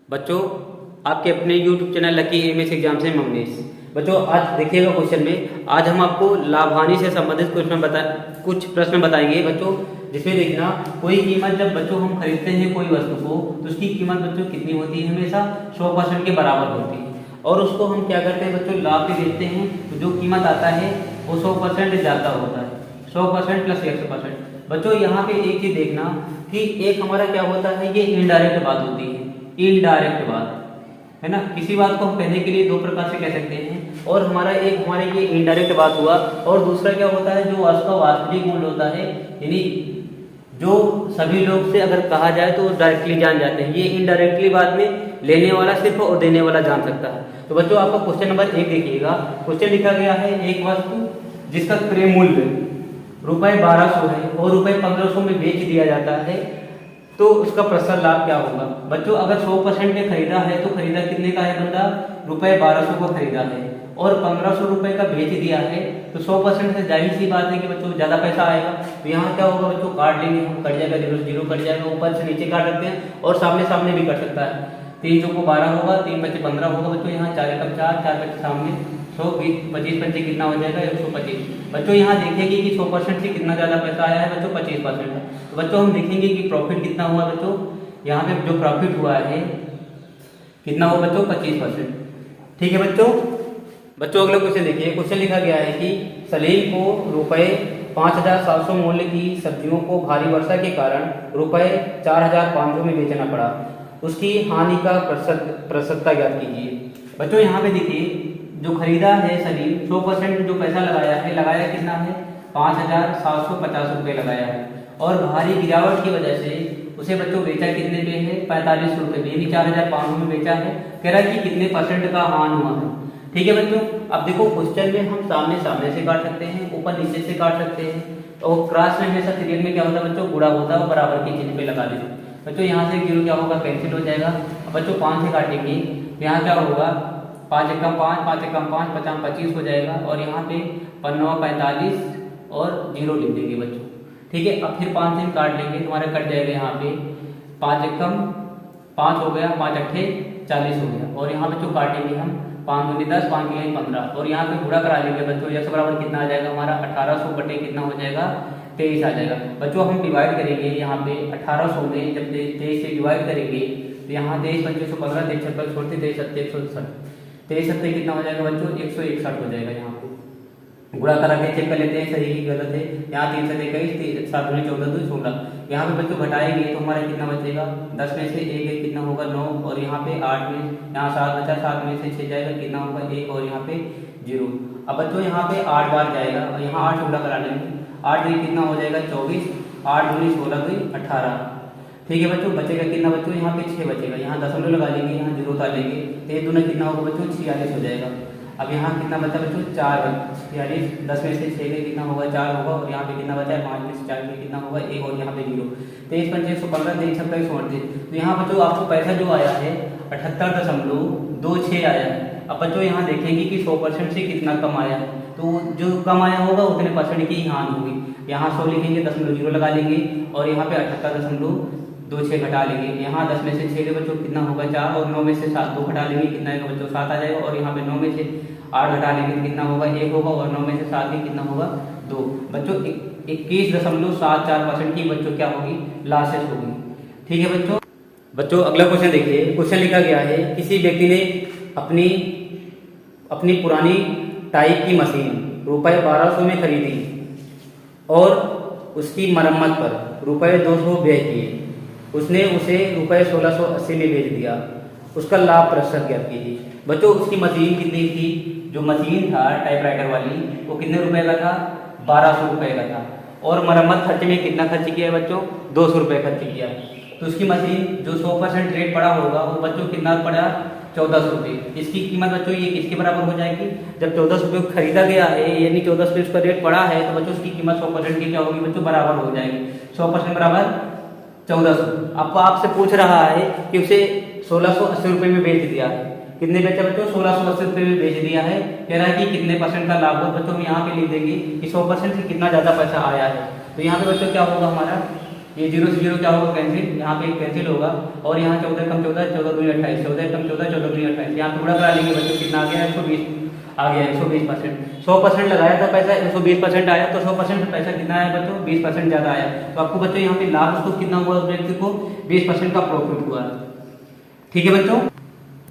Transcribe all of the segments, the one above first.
बच्चों, आपके अपने YouTube channel lucky MS exam से ममनीश। बच्चों, आज देखिएगा क्वेश्चन में, आज हम आपको लाभ हानि से संबंधित कुछ प्रश्न बताएंगे बच्चों, जिसमें देखना कोई कीमत जब बच्चों हम खरीदते हैं कोई वस्तु को तो उसकी कीमत बच्चों कितनी होती है, हमेशा 100% के बराबर होती है। और उसको हम क्या करते हैं बच्चों, लाभ भी देखते हैं तो जो कीमत आता है वो 100% ज़्यादा होता है, 100% प्लस 100%। बच्चों यहाँ पे एक चीज़ देखना कि एक हमारा क्या होता है, ये इनडायरेक्ट बात होती है, इनडायरेक्ट बात है ना। किसी बात को हम कहने के लिए दो प्रकार से कह सकते हैं, और हमारे ये इनडायरेक्ट बात हुआ, और दूसरा क्या होता है जो उसका वास्तविक मूल्य होता है, यानी जो सभी लोग से अगर कहा जाए तो डायरेक्टली जान जाते हैं। ये इनडायरेक्टली बात में लेने वाला सिर्फ और देने वाला जान सकता है। तो बच्चों आपका क्वेश्चन नंबर 1 देखिएगा। क्वेश्चन लिखा गया है, एक वस्तु जिसका क्रय मूल्य ₹1200 है और ₹1500 में बेच दिया जाता है, तो उसका प्रतिशत लाभ क्या होगा। बच्चों अगर 100% में खरीदा है तो खरीदा कितने का है बंदा, ₹1200 का खरीदा है, और 1500 रुपए का बेच दिया है, तो 100% से जाहिर सी बात है कि बच्चों ज़्यादा पैसा आएगा। तो यहाँ क्या होगा बच्चों, काट लेंगे हम, कट जाएगा, जीरो कट जाएगा, ऊपर से नीचे काट सकते हैं और सामने सामने भी कट सकता है। 3 चौको 12 होगा, 3 पच्चे 15 होगा बच्चों, यहाँ 4 एकम 4, 4 पच्चे सामने 100, 25 पच्चे कितना हो जाएगा, 125। बच्चों यहाँ देखेंगे कि 100% से कितना ज़्यादा पैसा आया है बच्चों, 25% है। तो बच्चों हम देखेंगे कि प्रॉफिट कितना हुआ बच्चों, यहाँ पे जो प्रॉफिट हुआ है कितना हुआ बच्चों, 25%। ठीक है बच्चों अगला क्वेश्चन देखिए। क्वेश्चन लिखा गया है कि सलीम को ₹5700 मूल्य की सब्जियों को भारी वर्षा के कारण ₹4500 में बेचना पड़ा, उसकी हानि का प्रतिशतता ज्ञात कीजिए। बच्चों यहाँ पे देखिए, जो खरीदा है सलीम, 100% जो पैसा लगाया कितना है, 5750 रुपये लगाया है, और भारी गिरावट की वजह से उसे बच्चों बेचा कितने पे है, 45 रुपये, यानी 4500 में बेचा है। कह रहा है कि कितने % का हानि हुआ है। ठीक है बच्चों, अब देखो क्वेश्चन में हम सामने सामने से काट सकते हैं, ऊपर नीचे से काट सकते हैं, और क्रॉस में हमेशा सीरियल में क्या होता है बच्चों, गुणा होता है, बराबर के चिन्ह पे लगा देते बच्चों। यहाँ से 0 क्या होगा, कैंसिल हो जाएगा। अब बच्चों 5 से काटेंगे, यहाँ क्या होगा, 5 एकम 5, 5 एकम 5, 50 25 हो जाएगा, और यहाँ पे 5 45 और 0 लिख देंगे बच्चों। ठीक है, अब फिर 5 से काट लेंगे, तुम्हारा कट जाएगा यहाँ पे 5 एकम 5 हो गया, 5 अट्ठे 40 हो गया, और यहाँ बच्चों काटेंगे हम 5 दूनी 10, 5 दूनी 15, और यहाँ पे गुणा करा लेंगे बच्चों। यह बराबर कितना आ जाएगा हमारा, 1800 बटे कितना हो जाएगा, 23 आ जाएगा। बच्चों हम डिवाइड करेंगे, यहाँ पे 1800 में जब 23 से डिवाइड करेंगे तो यहाँ 23 25 15, 23 56 छोड़ते, 23 7 160, 23 7 कितना हो जाएगा बच्चों, 161 हो जाएगा। यहाँ पे गुणा करा के चेक कर लेते हैं सही की गलत है। यहाँ 3 से 21, 7 दूनी 14 2 16, यहाँ पे बच्चों घटाएंगे तो हमारा कितना बचेगा, 10 में से 1 कितना होगा 9, और यहाँ पे 8 में, यहाँ 7 बचा, 7 में से 6 जाएगा, कितना होगा 1, और यहाँ पे 0। अब बच्चों यहाँ पे 8 बार जाएगा, और यहाँ 8 गुणा करा लेंगे, 8 कितना हो जाएगा 24, 8 दूनी 16 2 18। ठीक है बच्चों, बचेगा कितना बच्चों, यहाँ पे 6 बचेगा, यहाँ दशमलव लगा लेंगे, यहाँ 0 उतार लेंगे, 1 दूना कितना होगा बच्चों, 46 हो जाएगा। अब यहाँ कितना बचा बच्चों, 4 46, 10 में से 6 में कितना होगा 4 होगा, और यहाँ पे कितना बचा है 5 में से 4 में कितना होगा 1, और यहाँ पे 0। 23 25 115, 23 26 28। तो यहाँ बच्चों आपको पैसा जो आया है 78.26 आया है। अब बच्चों यहाँ देखेंगे कि 100% से कितना कम आया है, तो जो कम आया होगा उतने % की हानि होगी। यहाँ 100 लिखेंगे, 0 लगा लेंगे, और यहाँ पे 78.26 घटा लेंगे, यहाँ 10 में से 6 बच्चों कितना होगा 4, और 9 में से 7 2 घटा लेंगे, कितना आएगा बच्चों 7 आ जाएगा, और यहाँ पे 9 में से 8 घटा लेंगे कितना होगा 1 होगा, और 9 में से 7 ही कितना होगा 2। बच्चों 21.74% की बच्चों क्या होगी, लॉसेस होगी। ठीक है बच्चों अगला क्वेश्चन देखिए। क्वेश्चन लिखा गया है, किसी व्यक्ति ने अपनी पुरानी टाइप की मशीन ₹1200 में खरीदी और उसकी मरम्मत पर ₹200 व्यय किए, उसने उसे ₹1680 में बेच दिया, उसका लाभ प्रतिशत ज्ञात कीजिए। बच्चों उसकी मशीन कितनी थी, जो मशीन था टाइपराइटर वाली वो कितने रुपए का था, 1200 रुपये का था, और मरम्मत खर्च में कितना खर्च किया है बच्चों, 200 रुपये खर्च किया है। तो उसकी मशीन जो 100% रेट पड़ा होगा वो बच्चों कितना पड़ा, 1400 रुपये। इसकी कीमत बच्चों ये किसके बराबर हो जाएगी, जब 1400 रुपये खरीदा गया है, यानी 1400 रुपये उसका रेट पड़ा है, तो बच्चों उसकी कीमत 100% की क्या होगी बच्चों, बराबर हो जाएगी। 100% बराबर 1400। आपको आपसे पूछ रहा है कि उसे 1680 रुपये में बेच दिया है, कितने बेचा बच्चों, 1680 रुपये में बेच दिया है। कह रहा है कि कितने % का लाभ हो। बच्चों हम यहाँ पे लिख देंगे कि 100% से कितना ज़्यादा पैसा आया है। तो यहाँ पे बच्चों क्या होगा हमारा, ये 0 से 0 क्या होगा, कैंसिल, यहाँ पे कैंसिल होगा। और यहाँ 14 कम 14, 14 दूनी 28, 14 कम 14, 14 दूनी 28, यहाँ टुकड़ा करा लेंगे बच्चों, कितना आ गया 120 आ गया 120%। 100% लगाया था पैसा, 120% आया, तो 100% पैसा कितना आया बच्चों, 20% ज़्यादा आया। तो आपको बच्चों यहाँ पे लाभ उसको कितना हुआ, उस व्यक्ति को 20% का प्रॉफिट हुआ। ठीक है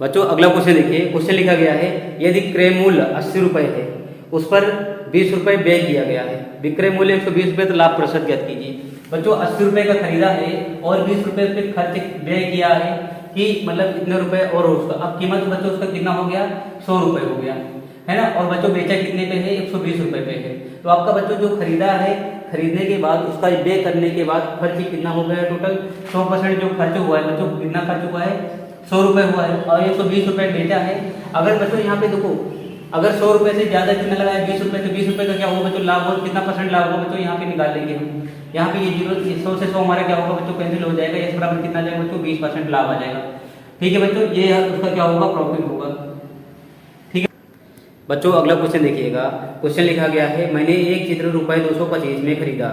बच्चों अगला क्वेश्चन देखिए। क्वेश्चन लिखा गया है, यदि क्रय मूल्य 80 रुपये है, उस पर 20 रुपये व्यय किया गया है, विक्रय मूल्य 120 रुपये, तो लाभ प्रतिशत ज्ञात कीजिए। बच्चों 80 रुपये का खरीदा है और 20 रुपये पे खर्च व्यय किया है कि मतलब इतने रुपए, और उसका अब कीमत बच्चों उसका कितना हो गया, 100 रुपये हो गया, है ना। और बच्चों बेचा कितने पे है, 120 रुपये पे है। तो आपका बच्चों जो खरीदा है, खरीदने के बाद उसका व्यय करने के बाद खर्च कितना हो गया, टोटल 100% जो खर्च हुआ है बच्चों, कितना खर्च हुआ है, 100 रुपये हुआ है, और 120 रुपये बेचा है। अगर बच्चों यहाँ पे देखो, अगर 100 रुपये से ज़्यादा कितना लगा है, 20 रुपये, तो 20 रुपये का क्या होगा बच्चों, लाभ हो, कितना % लाभ होगा बच्चों, यहाँ पे निकाल लेंगे हम। यहाँ पे ये 100 से 100 हमारा क्या होगा बच्चों, कैंसिल हो जाएगा, इस बराबर कितना जाएगा बच्चों, 20% लाभ आ जाएगा। ठीक है बच्चों, ये उसका क्या होगा, प्रॉफिट होगा। ठीक है बच्चों अगला क्वेश्चन देखिएगा। क्वेश्चन लिखा गया है, मैंने एक चित्र रुपये 225 में खरीदा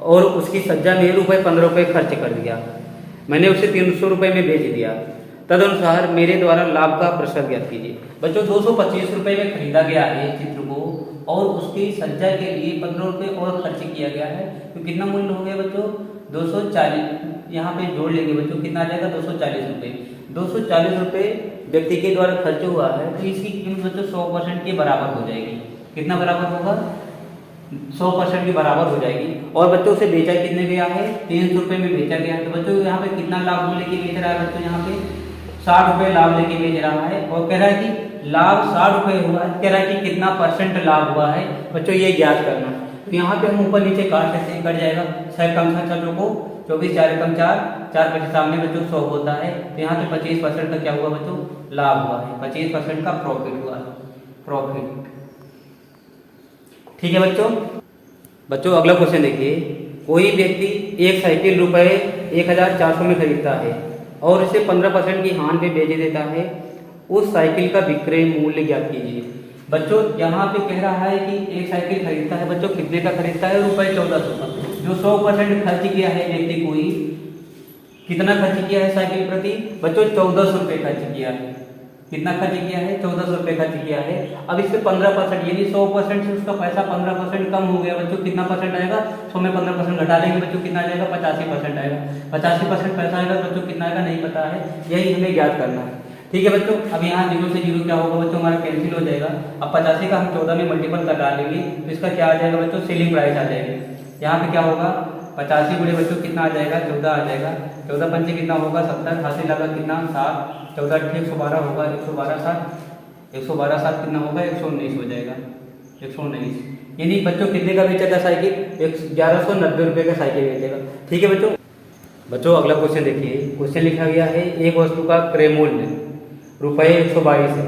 और उसकी सज्जा में रुपये 15 रुपये खर्च कर दिया, मैंने उसे 300 रुपये में बेच दिया, तदनुसार मेरे द्वारा लाभ का प्रतिशत ज्ञात कीजिए। बच्चों 225 रुपये में खरीदा गया है चित्र को, और उसकी सज्जा के लिए 15 रुपये और खर्च किया गया है, तो कितना मूल्य हो गया बच्चों, 240। यहाँ पे जोड़ लेंगे बच्चों, कितना आ जाएगा, 240 रुपये। 240 रुपये व्यक्ति के द्वारा खर्च हुआ है, तो इसकी कीमत बच्चों 100% के बराबर हो जाएगी। कितना बराबर होगा, 100% के बराबर हो जाएगी। और बच्चों उसे बेचा कितने गया है, 300 रुपये में बेचा गया है। तो बच्चों यहाँ पे कितना लाभ लेके बेच रहा है बच्चों, यहाँ पे 60 रुपये लाभ लेके बेच रहा है, और कह रहा है कि लाभ 60 रुपये हुआ है, कह रहा है कि कितना % लाभ हुआ है बच्चों, ये ज्ञात करना। तो यहाँ पे हम ऊपर नीचे काट सकते हैं, कट जाएगा 6 कम 6 चलो को 24, 4 कम 4, 4 के सामने बच्चों 100 होता है। तो यहाँ पे 25% का क्या हुआ बच्चों, लाभ हुआ है, 25% का प्रॉफिट हुआ है, प्रॉफिट। ठीक है बच्चों अगला क्वेश्चन देखिए। कोई व्यक्ति एक साइकिल रुपये 1400 में खरीदता है और इसे 15% की हानि पे बेच देता है, उस साइकिल का विक्रय मूल्य ज्ञात कीजिए। बच्चों यहाँ पे कह रहा है कि एक साइकिल खरीदता है बच्चों, कितने का खरीदता है, रुपये 1400 का। जो 100% खर्च किया है व्यक्ति को ही, कितना खर्च किया है साइकिल प्रति बच्चों, 1400 रुपये खर्च किया है। कितना खर्च किया है, 1400 रुपये खर्च किया है। अब इससे 15% यानी 100% से उसका पैसा 15% कम हो गया बच्चों, कितना % आएगा, 100 में 15% घटा देंगे बच्चों, कितना आ जाएगा, 85% आएगा। 85% पैसा आएगा बच्चों, कितना आएगा नहीं पता है, यही हमें ज्ञात करना है। ठीक है बच्चों, अब यहाँ 0 से 0 क्या होगा बच्चों, हमारा कैंसिल हो जाएगा। अब 85 का हम 14 में मल्टीपल कर डालेंगे, तो इसका क्या आ जाएगा बच्चों, सेलिंग प्राइस आ जाएगी। यहाँ पे क्या होगा, 85 गुणे बच्चों कितना आ जाएगा, 14 आ जाएगा। 14 पंचे कितना होगा, 70, हासिल लगा कितना 7, 14 8 112 होगा, 112 7, 112 7 कितना होगा, 119 हो जाएगा, 119। यानी बच्चों कितने का बेचा था साइकिल, 1190 रुपये का साइकिल बेचेगा। ठीक है बच्चों अगला क्वेश्चन देखिए। क्वेश्चन लिखा गया है, एक वस्तु का क्रय मूल्य रुपये 122 है,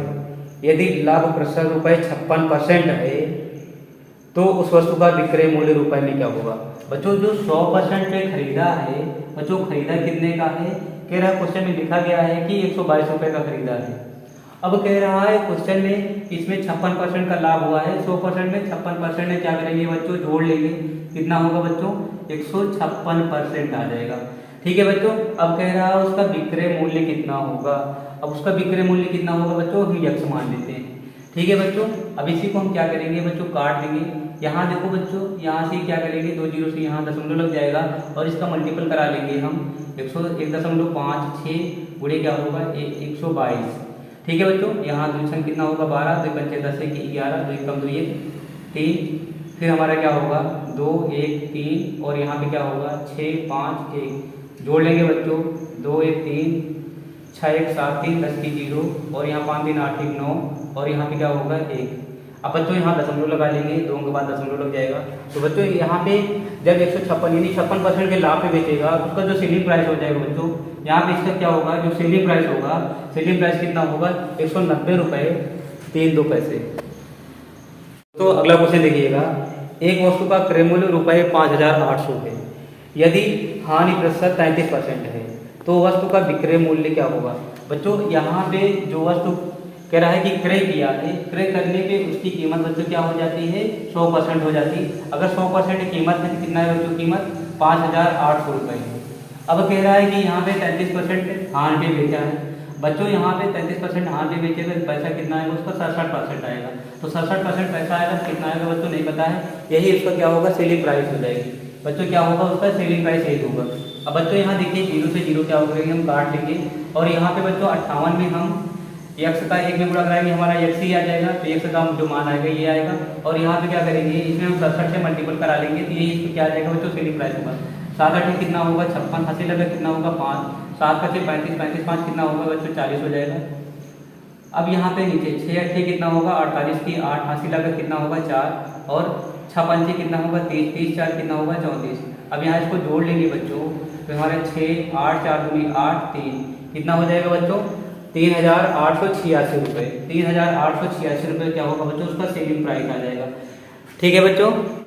यदि लाभ प्रतिशत रुपये 56% है, तो उस वस्तु का विक्रय मूल्य रुपये में क्या होगा। बच्चों जो 100% पे खरीदा है बच्चों, खरीदा कितने का है, कह रहा है क्वेश्चन में लिखा गया है कि 122 रुपये का खरीदा है। अब कह रहा है क्वेश्चन में इसमें 56% का लाभ हुआ है, 100% में 56% में क्या करेंगे बच्चों, जोड़ लेंगे, कितना होगा बच्चों, 156% आ जाएगा। ठीक है बच्चों, अब कह रहा है उसका विक्रय मूल्य कितना होगा। अब उसका विक्रय मूल्य कितना होगा बच्चों, हम यक्ष मान लेते हैं। ठीक है बच्चों, अब इसी को हम क्या करेंगे बच्चों, काट देंगे। यहाँ देखो बच्चों, यहाँ से क्या करेंगे, 2 जीरो से यहाँ दशमलव लग जाएगा, और इसका मल्टीपल करा लेंगे हम, 101.56 गुणे क्या होगा, 122। ठीक है बच्चों, यहाँ दूसरा कितना होगा, 12, 2 पंचे 10 1 11, 2 कम 2 3, फिर हमारा क्या होगा, 2 1 3, और यहाँ पे क्या होगा, 6 5 1, जोड़ लेंगे बच्चों, 2 1 3, 6 1 7 3, 10 की 0, और यहाँ 5 3 8 1 9, और यहाँ पे क्या होगा 1। अब बच्चों यहाँ दशमलव लगा लेंगे, 2 के बाद दशमलव लग जाएगा। तो बच्चों यहाँ पे जब 156 यानी 56% के लाभ पे बेचेगा, उसका जो सेलिंग प्राइस हो जाएगा बच्चों, यहाँ पे इसका क्या होगा, जो सेलिंग प्राइस होगा, सेलिंग प्राइस कितना होगा, 190 रुपये 32 पैसे। तो अगला क्वेश्चन देखिएगा, एक वस्तु का क्रय मूल्य रुपये 5800 है, यदि हानि प्रतिशत 33% है, तो वस्तु का विक्रय मूल्य क्या होगा। बच्चों यहाँ पे जो वस्तु कह रहा है कि क्रय किया है, क्रय करने पे उसकी कीमत बच्चों क्या हो जाती है, 100% हो जाती है। अगर 100% कीमत है तो कितना है बच्चों, कीमत 5,800 रुपये। अब कह रहा है कि यहाँ पे 33% हार पे बेचा है। बच्चों यहाँ पे 33% हार पे बेचेगा, पैसा कितना आएगा उसका 67% आएगा। तो 67% पैसा आएगा, कितना आएगा बच्चों नहीं पता है, यही उसका क्या होगा सेलिंग प्राइस हो जाएगी। बच्चों क्या होगा उसका सेलिंग प्राइस यही होगा। अब बच्चों यहाँ देखिए 0 से 0 क्या होगा हम काट लेंगे, और यहाँ पे बच्चों 58 में हम x का 1 में गुणा कराएंगे, हमारा x ही आ जाएगा, तो x का जो मान आएगा ये आएगा। और यहाँ पे क्या करेंगे, इसमें हम 67 से मल्टीपल करा लेंगे, तो ये इसको क्या आ जाएगा बच्चों सेलिंग प्राइस होगा। 7 8 कितना होगा 56, हंसी लगा कितना होगा 5, 7 5 35, 35 5 कितना होगा बच्चों 40 हो जाएगा। अब यहाँ पे नीचे 6 8 कितना होगा 48 की 8, हंसी लगा कितना होगा 4, और 6 5 कितना होगा 30, 30 4 कितना होगा 34। अब यहाँ इसको जोड़ लेंगे बच्चों, तो हमारे 6 8 4 दूनी 8 3 कितना हो जाएगा बच्चों 3,886 रुपये। 3,886 रुपये क्या होगा बच्चों उसका सेलिंग प्राइस आ जाएगा। ठीक है बच्चों।